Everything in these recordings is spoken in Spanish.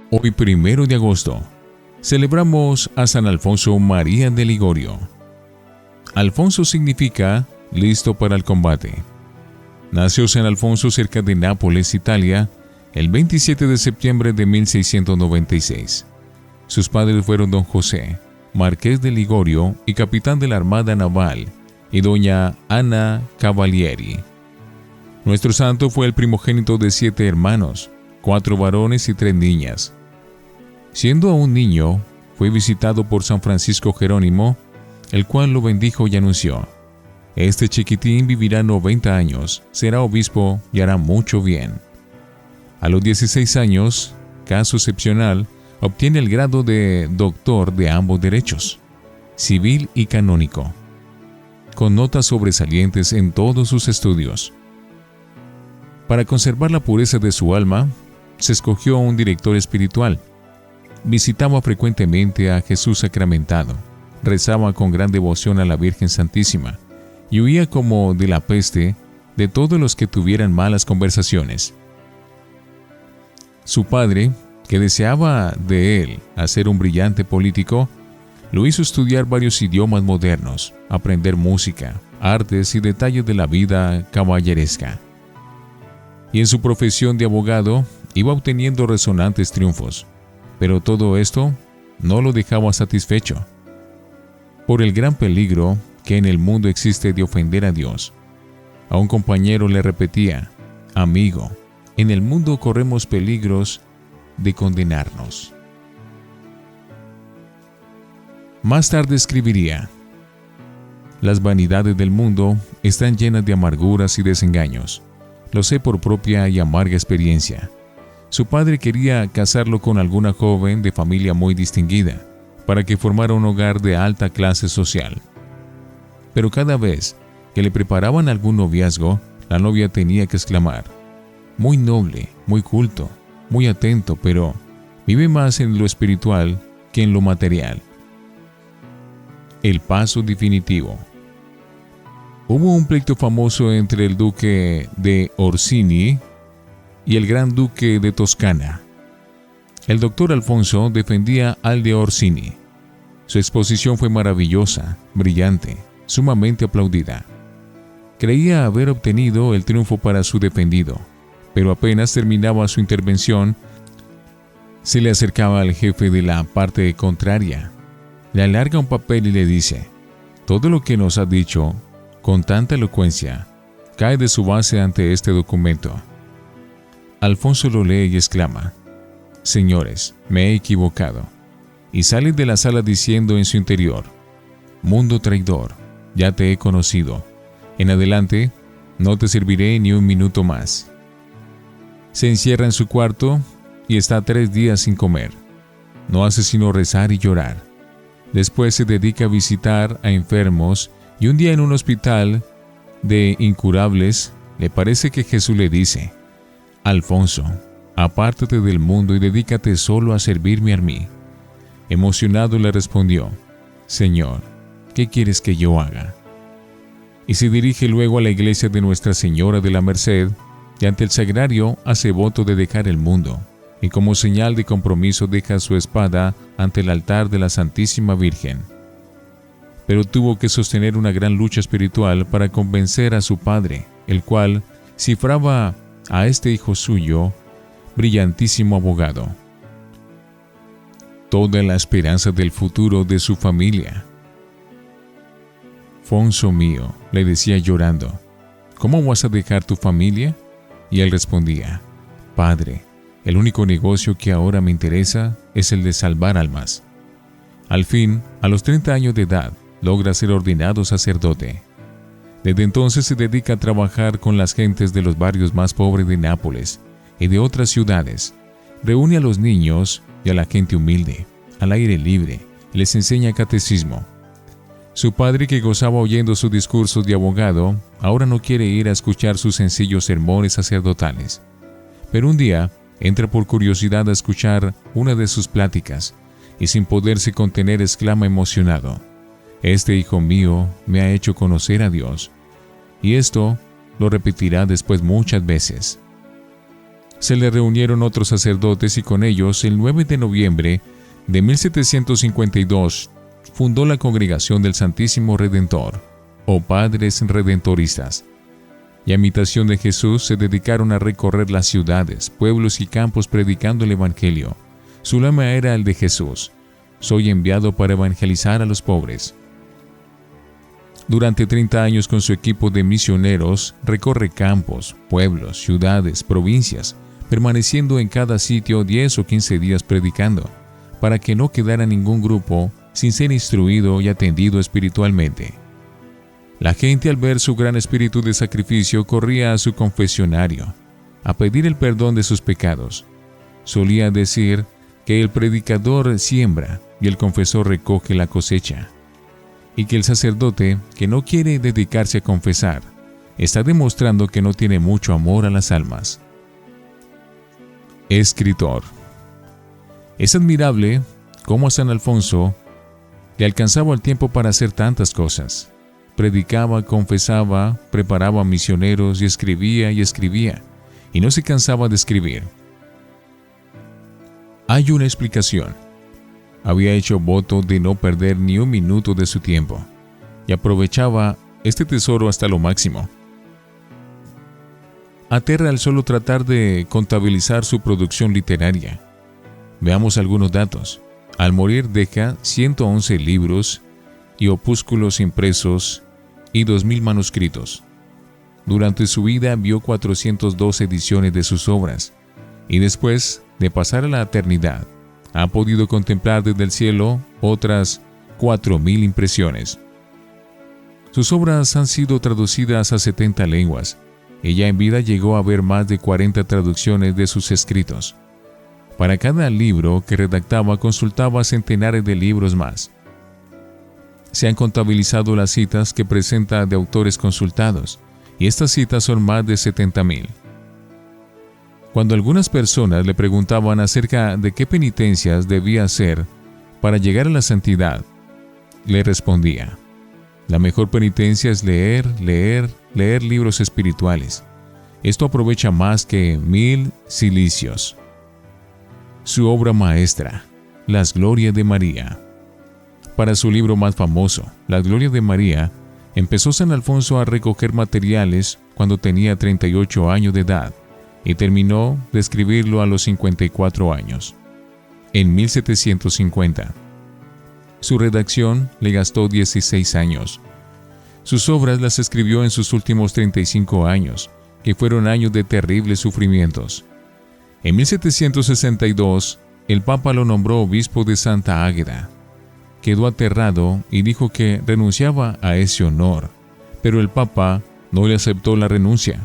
Hoy, 1 de agosto, celebramos a San Alfonso María de Ligorio. Alfonso significa listo para el combate. Nació San Alfonso cerca de Nápoles, Italia, el 27 de septiembre de 1696. Sus padres fueron don José, marqués de Ligorio y capitán de la Armada Naval, y doña Ana Cavalieri. Nuestro santo fue el primogénito de 7 hermanos, 4 varones y 3 niñas. Siendo aún niño, fue visitado por San Francisco Jerónimo, el cual lo bendijo y anunció: este chiquitín vivirá 90 años, será obispo y hará mucho bien. A los 16 años, caso excepcional, obtiene el grado de doctor de ambos derechos, civil y canónico, con notas sobresalientes en todos sus estudios. Para conservar la pureza de su alma, se escogió un director espiritual. Visitaba frecuentemente a Jesús sacramentado, rezaba con gran devoción a la Virgen Santísima y huía como de la peste de todos los que tuvieran malas conversaciones. Su padre, que deseaba de él hacer un brillante político, lo hizo estudiar varios idiomas modernos, aprender música, artes y detalles de la vida caballeresca. Y en su profesión de abogado iba obteniendo resonantes triunfos, pero todo esto no lo dejaba satisfecho. Por el gran peligro que en el mundo existe de ofender a Dios, a un compañero le repetía: amigo, en el mundo corremos peligros de condenarnos. Más tarde escribiría: las vanidades del mundo están llenas de amarguras y desengaños. Lo sé por propia y amarga experiencia. Su padre quería casarlo con alguna joven de familia muy distinguida, para que formara un hogar de alta clase social. Pero cada vez que le preparaban algún noviazgo, la novia tenía que exclamar: muy noble, muy culto, muy atento, pero vive más en lo espiritual que en lo material. El paso definitivo. Hubo un pleito famoso entre el duque de Orsini y el gran duque de Toscana. El doctor Alfonso defendía al de Orsini. Su exposición fue maravillosa, brillante, sumamente aplaudida. Creía haber obtenido el triunfo para su defendido, pero apenas terminaba su intervención, se le acercaba al jefe de la parte contraria, le alarga un papel y le dice: todo lo que nos ha dicho con tanta elocuencia cae de su base ante este documento. Alfonso lo lee y exclama: señores, me he equivocado, y sale de la sala diciendo en su interior: mundo traidor, ya te he conocido, en adelante no te serviré ni un minuto más. Se encierra en su cuarto y está 3 días sin comer. No hace sino rezar y llorar. Después se dedica a visitar a enfermos y un día en un hospital de incurables le parece que Jesús le dice: Alfonso, apártate del mundo y dedícate solo a servirme a mí. Emocionado le respondió: Señor, ¿qué quieres que yo haga? Y se dirige luego a la iglesia de Nuestra Señora de la Merced y ante el sagrario hace voto de dejar el mundo, y como señal de compromiso deja su espada ante el altar de la Santísima Virgen. Pero tuvo que sostener una gran lucha espiritual para convencer a su padre, el cual cifraba a este hijo suyo, brillantísimo abogado, toda la esperanza del futuro de su familia. Fonso mío, le decía llorando, ¿cómo vas a dejar tu familia? Y él respondía: Padre, el único negocio que ahora me interesa es el de salvar almas. Al fin, a los 30 años de edad, logra ser ordenado sacerdote. Desde entonces se dedica a trabajar con las gentes de los barrios más pobres de Nápoles y de otras ciudades. Reúne a los niños y a la gente humilde, al aire libre, y les enseña catecismo. Su padre, que gozaba oyendo sus discursos de abogado, ahora no quiere ir a escuchar sus sencillos sermones sacerdotales. Pero un día entra por curiosidad a escuchar una de sus pláticas y sin poderse contener exclama emocionado: Este hijo mío me ha hecho conocer a Dios. Y esto lo repetirá después muchas veces. Se le reunieron otros sacerdotes y con ellos, el 9 de noviembre de 1752, fundó la Congregación del Santísimo Redentor, o Padres Redentoristas, y a imitación de Jesús se dedicaron a recorrer las ciudades, pueblos y campos predicando el Evangelio. Su lema era el de Jesús: soy enviado para evangelizar a los pobres. Durante 30 años con su equipo de misioneros, recorre campos, pueblos, ciudades, provincias, permaneciendo en cada sitio 10 o 15 días predicando, para que no quedara ningún grupo sin ser instruido y atendido espiritualmente. La gente, al ver su gran espíritu de sacrificio, corría a su confesionario a pedir el perdón de sus pecados. Solía decir que el predicador siembra y el confesor recoge la cosecha, y que el sacerdote que no quiere dedicarse a confesar está demostrando que no tiene mucho amor a las almas. Escritor. Es admirable cómo a San Alfonso le alcanzaba el tiempo para hacer tantas cosas. Predicaba, confesaba, preparaba misioneros y escribía, y no se cansaba de escribir. Hay una explicación. Había hecho voto de no perder ni un minuto de su tiempo, y aprovechaba este tesoro hasta lo máximo. Aterra al solo tratar de contabilizar su producción literaria. Veamos algunos datos. Al morir deja 111 libros y opúsculos impresos y 2.000 manuscritos. Durante su vida vio 402 ediciones de sus obras, y después de pasar a la eternidad, ha podido contemplar desde el cielo otras 4.000 impresiones. Sus obras han sido traducidas a 70 lenguas, y ya en vida llegó a ver más de 40 traducciones de sus escritos. Para cada libro que redactaba consultaba centenares de libros más. Se han contabilizado las citas que presenta de autores consultados, y estas citas son más de 70.000. Cuando algunas personas le preguntaban acerca de qué penitencias debía hacer para llegar a la santidad, le respondía: la mejor penitencia es leer libros espirituales. Esto aprovecha más que 1000 cilicios. Su obra maestra, Las Glorias de María. Para su libro más famoso, Las Glorias de María, empezó San Alfonso a recoger materiales cuando tenía 38 años de edad y terminó de escribirlo a los 54 años, en 1750. Su redacción le gastó 16 años. Sus obras las escribió en sus últimos 35 años, que fueron años de terribles sufrimientos. En 1762, el Papa lo nombró obispo de Santa Águeda. Quedó aterrado y dijo que renunciaba a ese honor, pero el Papa no le aceptó la renuncia.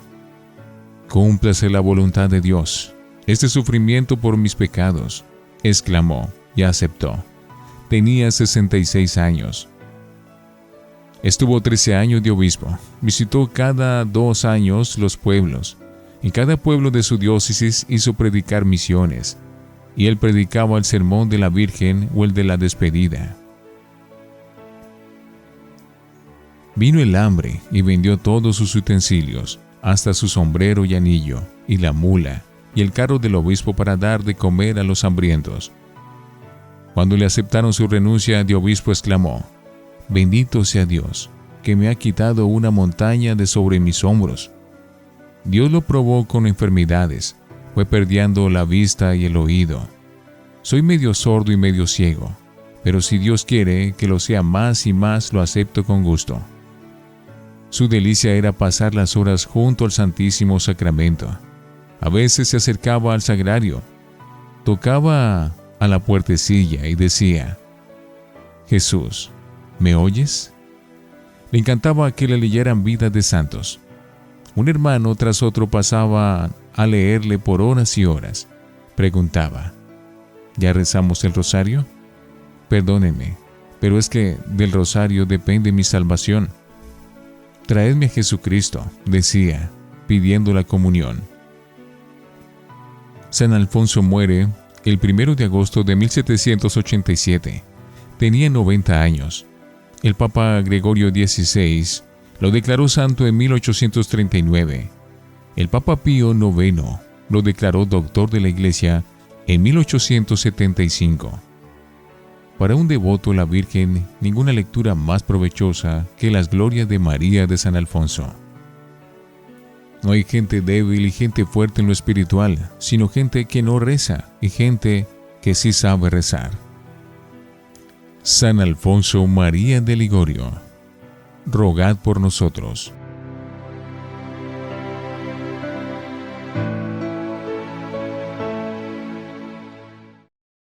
«Cúmplase la voluntad de Dios. Este sufrimiento por mis pecados», exclamó, y aceptó. Tenía 66 años. Estuvo 13 años de obispo. Visitó cada 2 años los pueblos. En cada pueblo de su diócesis hizo predicar misiones, y él predicaba el sermón de la Virgen o el de la despedida. Vino el hambre y vendió todos sus utensilios, hasta su sombrero y anillo, y la mula, y el carro del obispo para dar de comer a los hambrientos. Cuando le aceptaron su renuncia de obispo, exclamó: «Bendito sea Dios, que me ha quitado una montaña de sobre mis hombros». Dios lo probó con enfermedades, fue perdiendo la vista y el oído. «Soy medio sordo y medio ciego, pero si Dios quiere que lo sea más y más, lo acepto con gusto». Su delicia era pasar las horas junto al Santísimo Sacramento. A veces se acercaba al sagrario, tocaba a la puertecilla y decía: «Jesús, ¿me oyes?». Le encantaba que le leyeran vidas de santos. Un hermano tras otro pasaba a leerle por horas y horas. Preguntaba: «¿Ya rezamos el rosario?». «Perdónenme, pero es que del rosario depende mi salvación». «Traedme a Jesucristo», decía, pidiendo la comunión. San Alfonso muere el 1 de agosto de 1787. Tenía 90 años. El Papa Gregorio XVI lo declaró santo en 1839. El Papa Pío IX lo declaró doctor de la Iglesia en 1875. Para un devoto a la Virgen, ninguna lectura más provechosa que las glorias de María de San Alfonso. No hay gente débil y gente fuerte en lo espiritual, sino gente que no reza y gente que sí sabe rezar. San Alfonso María de Ligorio, rogad por nosotros.